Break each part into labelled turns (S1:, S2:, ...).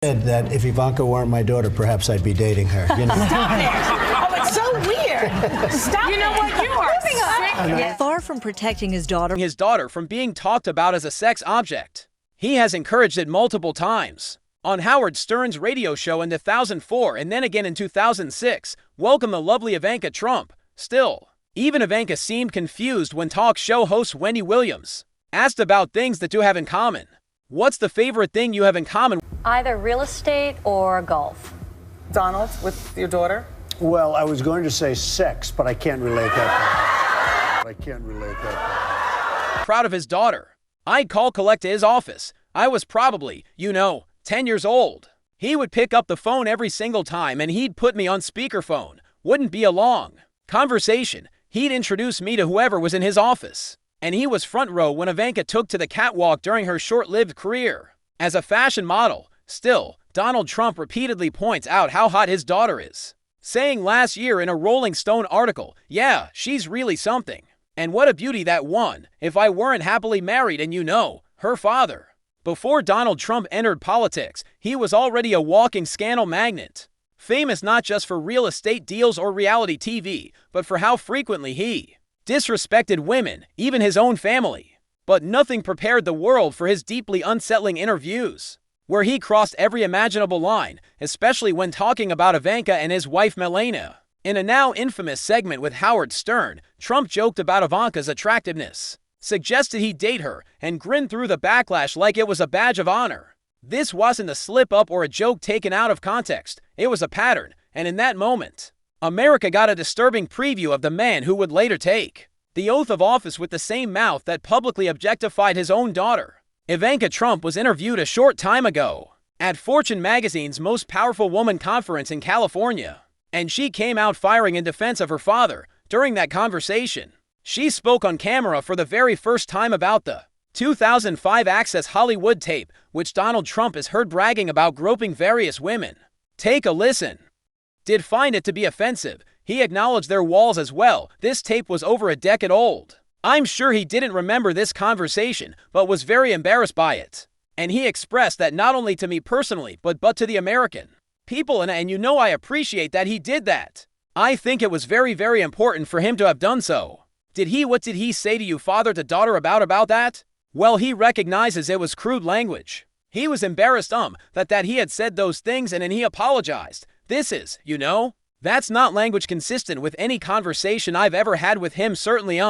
S1: Said that if Ivanka weren't my daughter, perhaps I'd be dating her. You know?
S2: Stop it! Oh, it's so weird. Stop. You know what? You are sick.
S3: Far from protecting his daughter
S4: from being talked about as a sex object, he has encouraged it multiple times. On Howard Stern's radio show in 2004 and then again in 2006, welcome the lovely Ivanka Trump. Still, even Ivanka seemed confused when talk show host Wendy Williams asked about things the two have in common. What's the favorite thing you have in common?
S5: Either real estate or golf.
S2: Donald, with your daughter?
S1: Well, I was going to say sex, but I can't relate that.
S4: Proud of his daughter. I'd call collect to his office. I was probably, 10 years old. He would pick up the phone every single time and he'd put me on speakerphone. Wouldn't be a long conversation. He'd introduce me to whoever was in his office. And he was front row when Ivanka took to the catwalk during her short-lived career as a fashion model. Still, Donald Trump repeatedly points out how hot his daughter is, saying last year in a Rolling Stone article, "Yeah, she's really something. And what a beauty that one, if I weren't happily married and her father." Before Donald Trump entered politics, he was already a walking scandal magnet, famous not just for real estate deals or reality TV, but for how frequently he disrespected women, even his own family. But nothing prepared the world for his deeply unsettling interviews, where he crossed every imaginable line, especially when talking about Ivanka and his wife Melania. In a now infamous segment with Howard Stern, Trump joked about Ivanka's attractiveness, suggested he'd date her, and grinned through the backlash like it was a badge of honor. This wasn't a slip-up or a joke taken out of context. It was a pattern, and in that moment, America got a disturbing preview of the man who would later take the oath of office with the same mouth that publicly objectified his own daughter. Ivanka Trump was interviewed a short time ago at Fortune magazine's Most Powerful Woman conference in California, and she came out firing in defense of her father. During that conversation, she spoke on camera for the very first time about the 2005 Access Hollywood tape, which Donald Trump is heard bragging about groping various women. Take a listen. Did find it to be offensive. He acknowledged their walls as well. This tape was over a decade old. I'm sure he didn't remember this conversation, but was very embarrassed by it. And he expressed that not only to me personally, but to the American people, and I appreciate that he did that. I think it was very, very important for him to have done so. What did he say to you, father to daughter, about that? Well, he recognizes it was crude language. He was embarrassed that he had said those things, and then he apologized. This is, that's not language consistent with any conversation I've ever had with him, certainly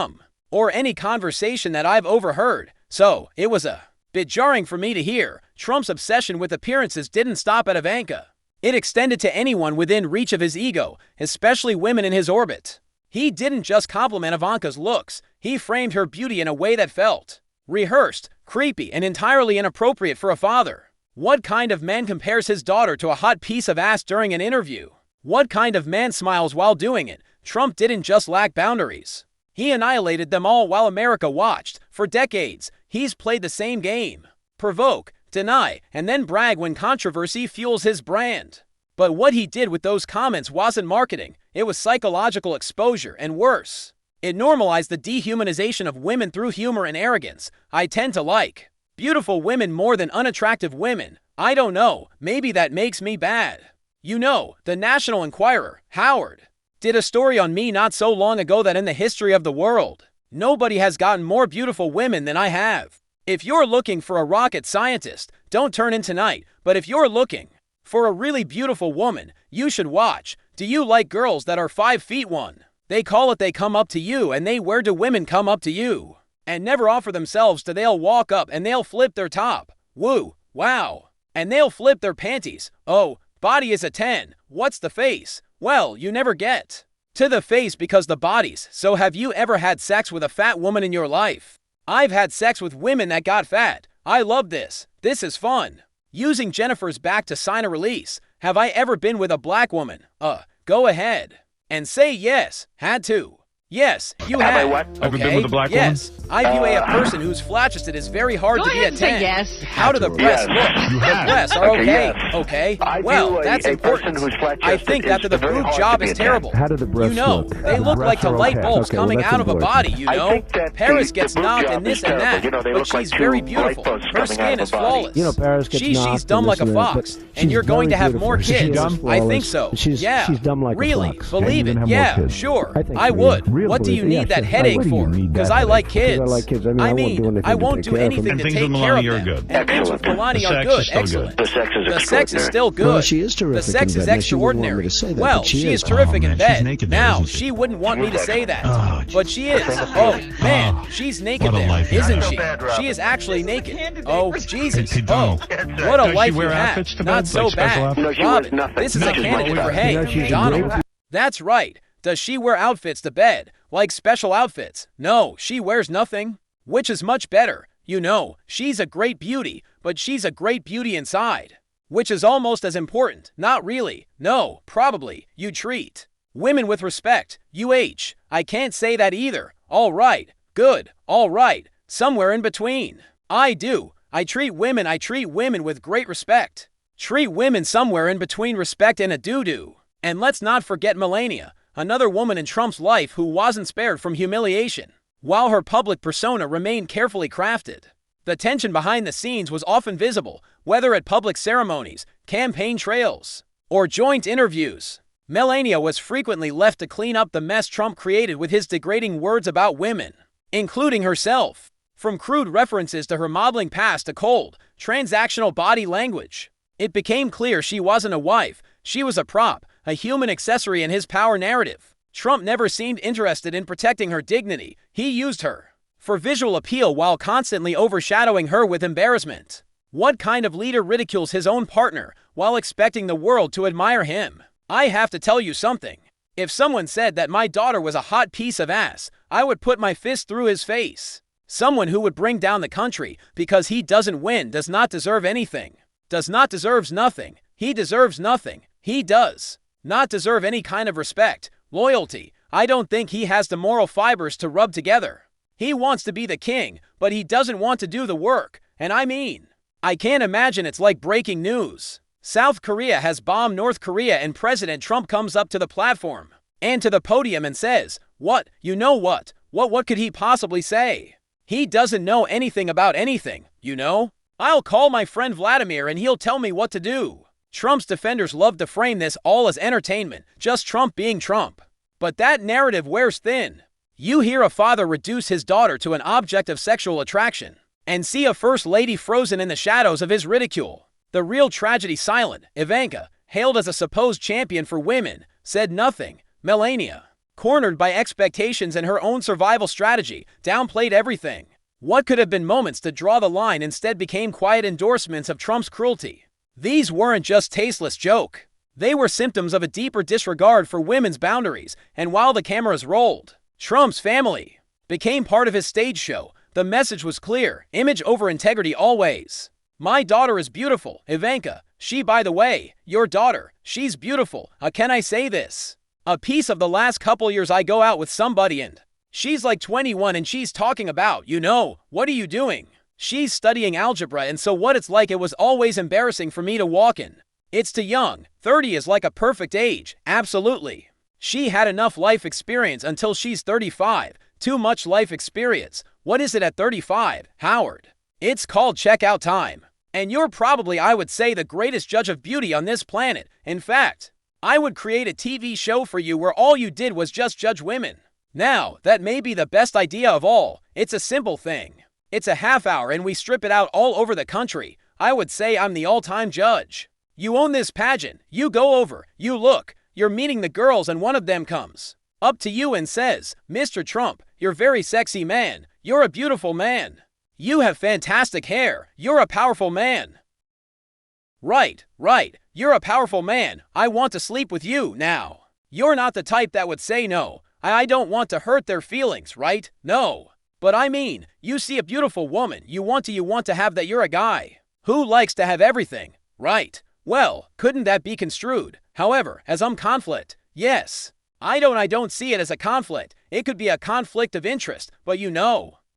S4: or any conversation that I've overheard. So, it was a bit jarring for me to hear. Trump's obsession with appearances didn't stop at Ivanka. It extended to anyone within reach of his ego, especially women in his orbit. He didn't just compliment Ivanka's looks, he framed her beauty in a way that felt rehearsed, creepy, and entirely inappropriate for a father. What kind of man compares his daughter to a hot piece of ass during an interview? What kind of man smiles while doing it? Trump didn't just lack boundaries. He annihilated them all while America watched. For decades, he's played the same game. Provoke, deny, and then brag when controversy fuels his brand. But what he did with those comments wasn't marketing. It was psychological exposure, and worse, it normalized the dehumanization of women through humor and arrogance. I tend to like beautiful women more than unattractive women. I don't know, maybe that makes me bad. The National Enquirer, Howard, did a story on me not so long ago that in the history of the world, nobody has gotten more beautiful women than I have. If you're looking for a rocket scientist, don't turn in tonight. But if you're looking for a really beautiful woman, you should watch. Do you like girls that are 5'1"? They call it they come up to you, and where do women come up to you? And never offer themselves to they'll walk up and they'll flip their top. Woo, wow. And they'll flip their panties. Oh, body is a 10. What's the face? Well, you never get to the face because the body's. So have you ever had sex with a fat woman in your life? I've had sex with women that got fat. I love this. This is fun. Using Jennifer's back to sign a release. Have I ever been with a black woman? Go ahead and say yes. Had to. Yes, you
S6: Have
S4: have.
S6: I what?
S7: Ever been
S4: Okay,
S7: with a black
S4: yes. I view a person who's flaccid as very hard
S2: Go
S4: to be
S2: ahead
S4: a
S2: and say
S4: 10.
S2: yes.
S4: How do the breasts look?
S7: You
S4: The
S7: have.
S4: breasts are
S6: Okay,
S4: okay.
S6: yes.
S4: Okay.
S6: I
S4: Well,
S6: view
S4: that's
S6: a
S4: important.
S6: person who's flat-chested
S4: I think that
S6: is
S4: the
S6: very
S4: boob
S6: hard
S4: job
S6: to be
S4: is
S6: a 10.
S4: terrible.
S8: How do the breasts
S4: You know,
S8: look?
S4: they
S8: The
S4: look
S8: breasts
S4: like the
S8: are
S4: light
S8: okay.
S4: bulbs
S8: Okay, well,
S4: coming
S8: that's
S4: out of a
S8: important.
S4: body, you
S6: I
S4: know?
S6: think that
S4: Paris
S6: the
S4: gets
S6: boob
S4: knocked
S6: job
S4: and this
S6: is
S4: and
S6: terrible.
S4: that,
S6: You know, they
S4: but
S6: look like
S4: she's
S6: two
S4: very
S6: light
S4: beautiful.
S6: posts
S4: Her
S6: coming out
S4: skin
S6: of
S4: is
S6: a body.
S4: flawless.
S8: You know, Paris gets
S4: She's
S8: knocked
S4: dumb
S8: and
S4: like a
S8: this and that,
S4: fox,
S8: but
S4: and
S8: she's
S4: you're going to
S8: very
S4: have
S8: beautiful.
S4: more
S8: She's
S4: kids.
S8: dumb,
S4: I think
S8: flawless.
S4: so.
S8: She's
S4: Yeah.
S8: dumb like a
S4: Really?
S8: fox.
S4: Believe
S8: And
S4: it.
S8: even have
S4: Yeah,
S8: more kids.
S4: sure.
S8: I think
S4: I
S8: so,
S4: would.
S8: yeah. Real
S4: What do you
S8: believe it.
S4: need
S8: Yeah,
S4: that
S8: sure.
S4: headache
S8: What do you
S4: for?
S8: need
S4: Because
S8: that
S4: I like
S8: headache?
S4: kids.
S8: Because I like kids. I mean, I won't do anything
S4: I
S8: to
S4: won't
S8: take
S4: do
S8: care of them.
S4: anything
S7: And
S4: to
S7: things
S4: take
S7: with
S4: care of
S7: Melania are
S4: them.
S7: good.
S4: And things with
S6: Excellent.
S4: Melania
S7: The
S4: are
S7: sex
S4: good.
S7: is still
S4: Excellent.
S7: good.
S6: The sex is
S4: The sex is
S6: extraordinary.
S4: still good.
S8: Well, she is terrific
S4: The sex
S8: in
S4: is
S8: bed. Now, she wouldn't want me
S4: extraordinary.
S8: to say that,
S4: Well,
S8: but she
S4: she is
S8: is.
S4: terrific
S7: Oh,
S4: in
S7: man, she's
S4: bed.
S7: naked there,
S4: Now,
S7: isn't she?
S4: she wouldn't want me to say that.
S7: Oh,
S4: But she is. Oh, man, she's naked
S7: What a
S4: there,
S7: life.
S4: isn't
S6: Not so
S4: she?
S6: bad, Robin.
S4: She is actually naked. Oh, Jesus.
S7: Hey,
S4: Oh,
S7: Donald.
S4: what a
S7: Does
S4: life
S7: she wear
S4: you
S7: outfits
S4: have.
S7: to
S4: Not
S7: bed,
S4: so
S7: like special
S4: bad.
S7: outfits?
S6: No, she wears
S4: Robin,
S6: nothing.
S4: this is a
S6: Nothing.
S4: candidate for
S8: You know,
S4: hey,
S8: she's a
S4: Donald.
S8: great-
S4: That's right. Does she wear outfits to bed, like special outfits? No, she wears nothing, which is much better. You know, she's a great beauty, but she's a great beauty inside, which is almost as important. Not really. No, probably. You treat women with respect. I can't say that either. All right. Good. All right. Somewhere in between. I do. I treat women with great respect. Treat women somewhere in between respect and a doo-doo. And let's not forget Melania, another woman in Trump's life who wasn't spared from humiliation, while her public persona remained carefully crafted. The tension behind the scenes was often visible, whether at public ceremonies, campaign trails, or joint interviews. Melania was frequently left to clean up the mess Trump created with his degrading words about women, including herself. From crude references to her modeling past to cold, transactional body language, it became clear she wasn't a wife. She was a prop, a human accessory in his power narrative. Trump never seemed interested in protecting her dignity. He used her for visual appeal while constantly overshadowing her with embarrassment. What kind of leader ridicules his own partner while expecting the world to admire him? I have to tell you something. If someone said that my daughter was a hot piece of ass, I would put my fist through his face. Someone who would bring down the country because he doesn't win does not deserve anything. Does not deserves nothing. He deserves nothing. He does not deserve any kind of respect, loyalty. I don't think he has the moral fibers to rub together. He wants to be the king, but he doesn't want to do the work. And I can't imagine it's like breaking news. South Korea has bombed North Korea and President Trump comes up to the platform and to the podium and says, what? You know what? What could he possibly say? He doesn't know anything about anything, you know? I'll call my friend Vladimir and he'll tell me what to do. Trump's defenders love to frame this all as entertainment, just Trump being Trump. But that narrative wears thin. You hear a father reduce his daughter to an object of sexual attraction, and see a first lady frozen in the shadows of his ridicule. The real tragedy silent. Ivanka, hailed as a supposed champion for women, said nothing. Melania, cornered by expectations and her own survival strategy, downplayed everything. What could have been moments to draw the line instead became quiet endorsements of Trump's cruelty. These weren't just tasteless joke. They were symptoms of a deeper disregard for women's boundaries, and while the cameras rolled, Trump's family became part of his stage show. The message was clear, image over integrity always. My daughter is beautiful, Ivanka. She, by the way, your daughter, she's beautiful. Can I say this? A piece of the last couple years I go out with somebody and she's like 21 and she's talking about, you know, what are you doing? She's studying algebra and so what it's like it was always embarrassing for me to walk in. It's too young. 30 is like a perfect age. Absolutely. She had enough life experience until she's 35. Too much life experience. What is it at 35, Howard? It's called checkout time. And you're probably, I would say, the greatest judge of beauty on this planet. In fact, I would create a TV show for you where all you did was just judge women. Now, that may be the best idea of all. It's a simple thing. It's a half hour and we strip it out all over the country. I would say I'm the all-time judge. You own this pageant. You go over. You look. You're meeting the girls and one of them comes up to you and says, Mr. Trump, you're very sexy man. You're a beautiful man. You have fantastic hair. You're a powerful man. Right. You're a powerful man. I want to sleep with you now. You're not the type that would say no. I don't want to hurt their feelings, right? No. But I mean, you see a beautiful woman. You want to have that. You're a guy who likes to have everything, right? Well, couldn't that be construed, however, as conflict? Yes. I don't see it as a conflict. It could be a conflict of interest, but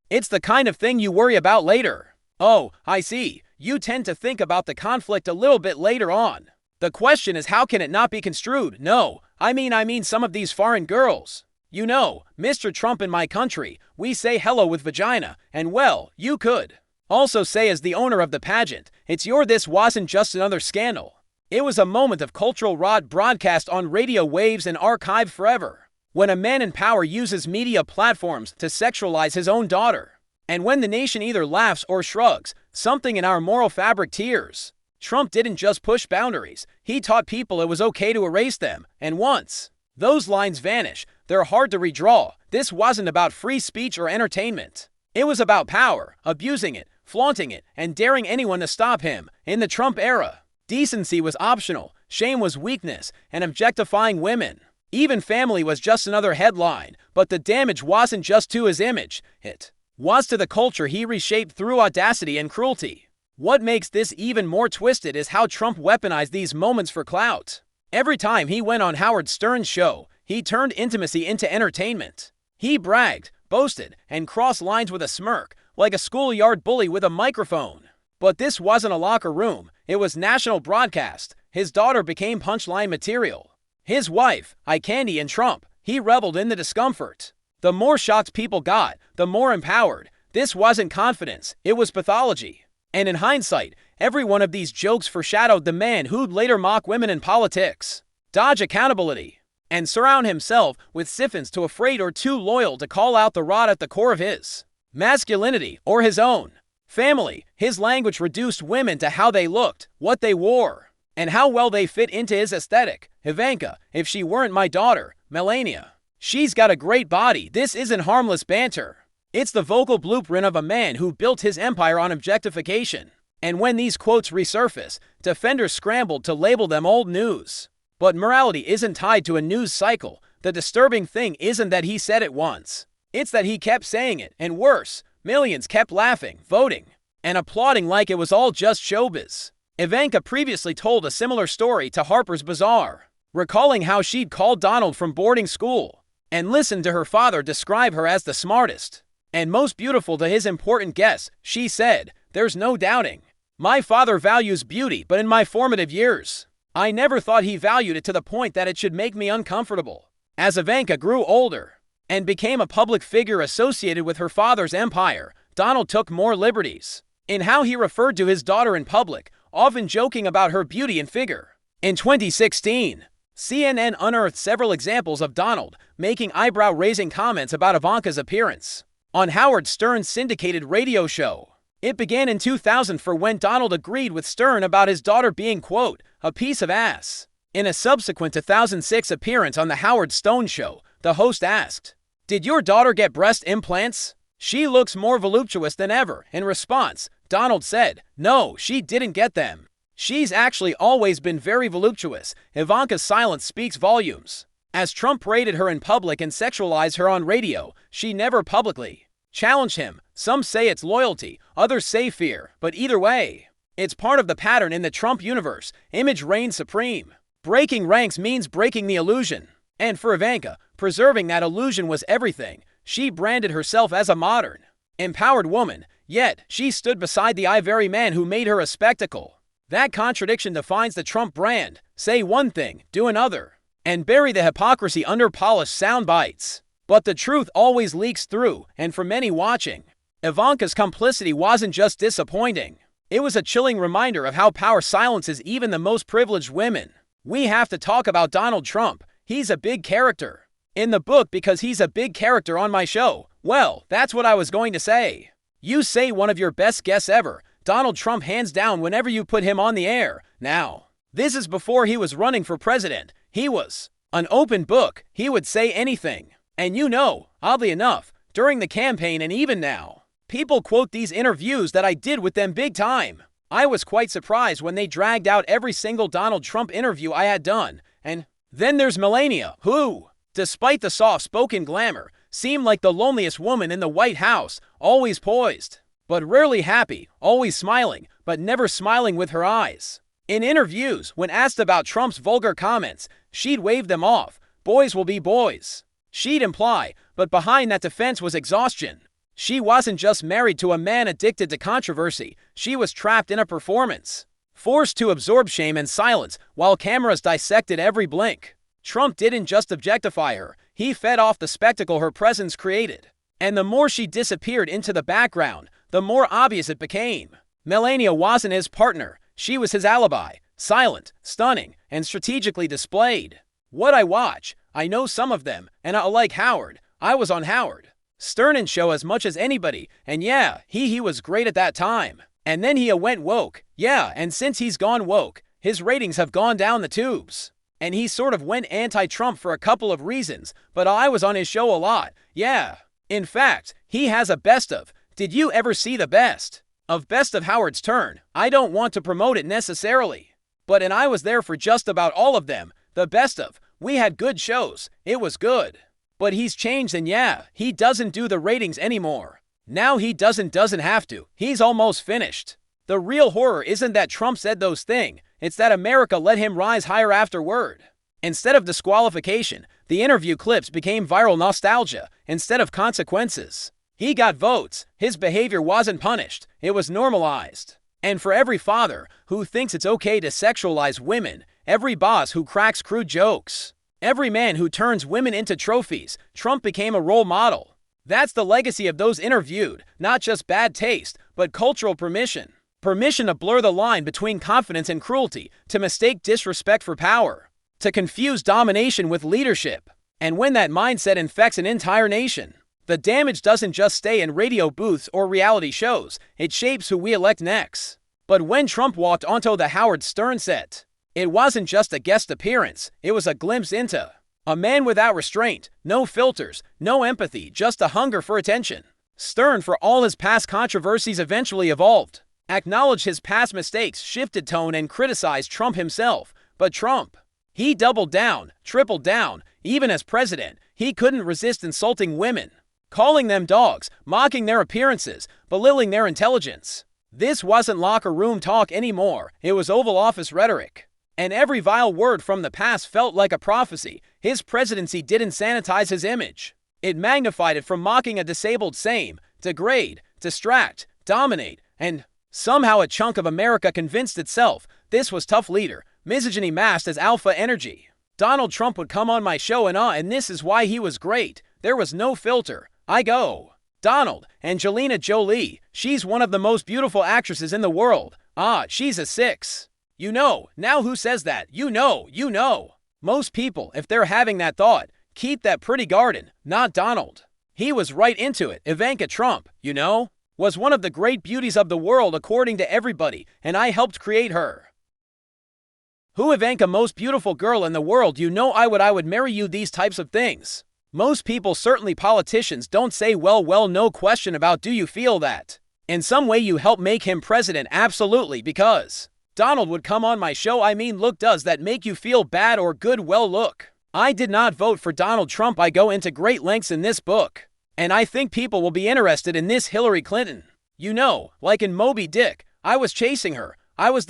S4: it's the kind of thing you worry about later. Oh, I see. You tend to think about the conflict a little bit later on. The question is, how can it not be construed? No, I mean some of these foreign girls. Mr. Trump in my country, we say hello with vagina, and well, you could also say as the owner of the pageant, this wasn't just another scandal. It was a moment of cultural rod broadcast on radio waves and archived forever. When a man in power uses media platforms to sexualize his own daughter, and when the nation either laughs or shrugs, something in our moral fabric tears. Trump didn't just push boundaries, he taught people it was okay to erase them, and once those lines vanish, they're hard to redraw. This wasn't about free speech or entertainment. It was about power, abusing it, flaunting it, and daring anyone to stop him. In the Trump era, decency was optional, shame was weakness, and objectifying women, even family, was just another headline. But the damage wasn't just to his image, it was to the culture he reshaped through audacity and cruelty. What makes this even more twisted is how Trump weaponized these moments for clout. Every time he went on Howard Stern's show, he turned intimacy into entertainment. He bragged, boasted, and crossed lines with a smirk, like a schoolyard bully with a microphone. But this wasn't a locker room, it was national broadcast. His daughter became punchline material. His wife, eye candy, and Trump, he reveled in the discomfort. The more shocked people got, the more empowered. This wasn't confidence, it was pathology. And in hindsight, every one of these jokes foreshadowed the man who'd later mock women in politics, dodge accountability, and surround himself with siphons too afraid or too loyal to call out the rot at the core of his masculinity or his own family. His language reduced women to how they looked, what they wore, and how well they fit into his aesthetic. Ivanka, if she weren't my daughter, Melania, she's got a great body. This isn't harmless banter. It's the vocal blueprint of a man who built his empire on objectification. And when these quotes resurface, defenders scrambled to label them old news. But morality isn't tied to a news cycle. The disturbing thing isn't that he said it once. It's that he kept saying it, and worse, millions kept laughing, voting, and applauding like it was all just showbiz. Ivanka previously told a similar story to Harper's Bazaar, recalling how she'd called Donald from boarding school and listened to her father describe her as the smartest and most beautiful to his important guests. She said, "There's no doubting. My father values beauty, but in my formative years, I never thought he valued it to the point that it should make me uncomfortable." As Ivanka grew older and became a public figure associated with her father's empire, Donald took more liberties in how he referred to his daughter in public, often joking about her beauty and figure. In 2016, CNN unearthed several examples of Donald making eyebrow-raising comments about Ivanka's appearance on Howard Stern's syndicated radio show. It began in 2000 for when Donald agreed with Stern about his daughter being, quote, a piece of ass. In a subsequent 2006 appearance on The Howard Stern Show, the host asked, "Did your daughter get breast implants? She looks more voluptuous than ever." In response, Donald said, "No, she didn't get them. She's actually always been very voluptuous." Ivanka's silence speaks volumes. As Trump paraded her in public and sexualized her on radio, she never publicly challenged him. Some say it's loyalty, others say fear, but either way, it's part of the pattern in the Trump universe. Image reigns supreme. Breaking ranks means breaking the illusion. And for Ivanka, preserving that illusion was everything. She branded herself as a modern, empowered woman, yet she stood beside the ivory man who made her a spectacle. That contradiction defines the Trump brand. Say one thing, do another, and bury the hypocrisy under polished sound bites. But the truth always leaks through, and for many watching, Ivanka's complicity wasn't just disappointing. It was a chilling reminder of how power silences even the most privileged women. We have to talk about Donald Trump. He's a big character in the book because he's a big character on my show. Well, that's what I was going to say. You say one of your best guests ever. Donald Trump hands down whenever you put him on the air. Now, this is before he was running for president. He was an open book. He would say anything. And oddly enough, during the campaign and even now, people quote these interviews that I did with them big time. I was quite surprised when they dragged out every single Donald Trump interview I had done. And then there's Melania, who, despite the soft-spoken glamour, seemed like the loneliest woman in the White House, always poised, but rarely happy, always smiling, but never smiling with her eyes. In interviews, when asked about Trump's vulgar comments, she'd wave them off. Boys will be boys. she'd imply, but behind that defense was exhaustion. She wasn't just married to a man addicted to controversy, she was trapped in a performance, forced to absorb shame and silence while cameras dissected every blink. Trump didn't just objectify her, he fed off the spectacle her presence created. And the more she disappeared into the background, the more obvious it became. Melania wasn't his partner, she was his alibi, silent, stunning, and strategically displayed. What I watch, I know some of them, and like Howard, I was on Howard Stern's show as much as anybody, and yeah, he was great at that time. And then he went woke, yeah, and since he's gone woke, his ratings have gone down the tubes. And he sort of went anti-Trump for a couple of reasons, but I was on his show a lot, yeah. In fact, he has a best of. Did you ever see the best of Howard's Turn? I don't want to promote it necessarily, and I was there for just about all of them. The best of. We had good shows. It was good. But he's changed and yeah, he doesn't do the ratings anymore. Now he doesn't have to. He's almost finished. The real horror isn't that Trump said those things. It's that America let him rise higher afterward. Instead of disqualification, the interview clips became viral nostalgia instead of consequences. He got votes. His behavior wasn't punished. It was normalized. And for every father who thinks it's okay to sexualize women, every boss who cracks crude jokes, every man who turns women into trophies, Trump became a role model. That's the legacy of those interviewed, not just bad taste, but cultural permission. Permission to blur the line between confidence and cruelty, to mistake disrespect for power, to confuse domination with leadership. And when that mindset infects an entire nation, the damage doesn't just stay in radio booths or reality shows, it shapes who we elect next. But when Trump walked onto the Howard Stern set, it wasn't just a guest appearance, it was a glimpse into a man without restraint, no filters, no empathy, just a hunger for attention. Stern, for all his past controversies, eventually evolved, acknowledged his past mistakes, shifted tone, and criticized Trump himself. But Trump, he doubled down, tripled down. Even as president, he couldn't resist insulting women, calling them dogs, mocking their appearances, belittling their intelligence. This wasn't locker room talk anymore, it was Oval Office rhetoric. And every vile word from the past felt like a prophecy. His presidency didn't sanitize his image. It magnified it, from mocking a disabled same, degrade, distract, dominate, and somehow a chunk of America convinced itself this was tough leader, misogyny masked as alpha energy. Donald Trump would come on my show and this is why he was great. There was no filter. I go, Donald, Angelina Jolie, she's one of the most beautiful actresses in the world. She's a 6. You know, now who says that? You know. Most people, if they're having that thought, keep that pretty garden, not Donald. He was right into it. Ivanka Trump, was one of the great beauties of the world according to everybody, and I helped create her. Who Ivanka, most beautiful girl in the world, I would marry you, these types of things. Most people, certainly politicians, don't say well, no question about do you feel that. In some way you help make him president, absolutely, because Donald would come on my show. Look, does that make you feel bad or good? Well, look, I did not vote for Donald Trump. I go into great lengths in this book. And I think people will be interested in this Hillary Clinton. Like in Moby Dick, I was chasing her.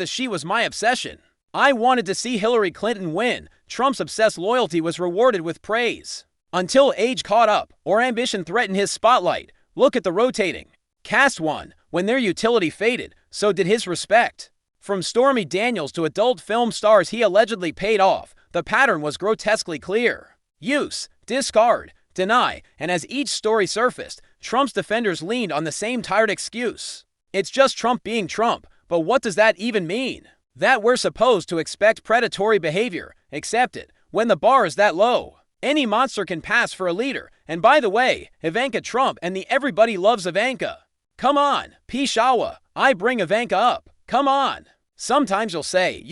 S4: She was my obsession. I wanted to see Hillary Clinton win. Trump's obsessed loyalty was rewarded with praise. Until age caught up, or ambition threatened his spotlight. Look at the rotating cast one. When their utility faded, so did his respect. From Stormy Daniels to adult film stars he allegedly paid off, the pattern was grotesquely clear. Use, discard, deny, and as each story surfaced, Trump's defenders leaned on the same tired excuse. It's just Trump being Trump, but what does that even mean? That we're supposed to expect predatory behavior, accept it, when the bar is that low. Any monster can pass for a leader, and by the way, Ivanka Trump and the everybody loves Ivanka. Come on, Pishawa, I bring Ivanka up, come on. Sometimes you'll say,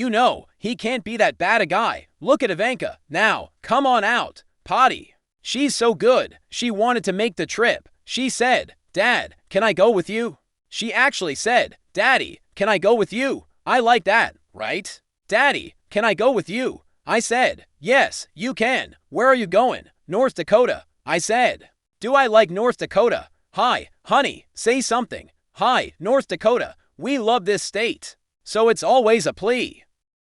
S4: he can't be that bad a guy. Look at Ivanka, now, come on out, potty. She's so good, she wanted to make the trip. She said, Dad, can I go with you? She actually said, Daddy, can I go with you? I like that, right? Daddy, can I go with you? I said, yes, you can. Where are you going? North Dakota. I said, do I like North Dakota? Hi, honey, say something. Hi, North Dakota, we love this state. So it's always a plea.